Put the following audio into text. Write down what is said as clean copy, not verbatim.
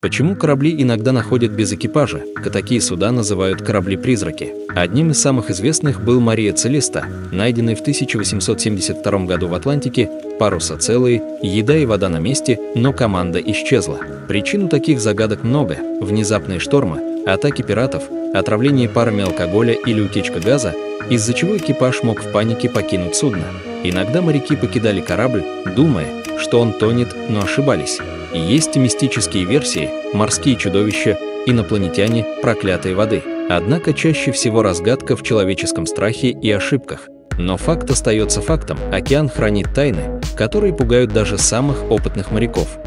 Почему корабли иногда находят без экипажа? Такие суда называют корабли-призраки. Одним из самых известных был Мария Целеста, найденный в 1872 году в Атлантике, паруса целые, еда и вода на месте, но команда исчезла. Причин таких загадок много: внезапные штормы, атаки пиратов, отравление парами алкоголя или утечка газа, из-за чего экипаж мог в панике покинуть судно. Иногда моряки покидали корабль, думая, что он тонет, но ошибались. Есть мистические версии: морские чудовища, инопланетяне, проклятые воды. Однако чаще всего разгадка в человеческом страхе и ошибках. Но факт остается фактом: океан хранит тайны, которые пугают даже самых опытных моряков.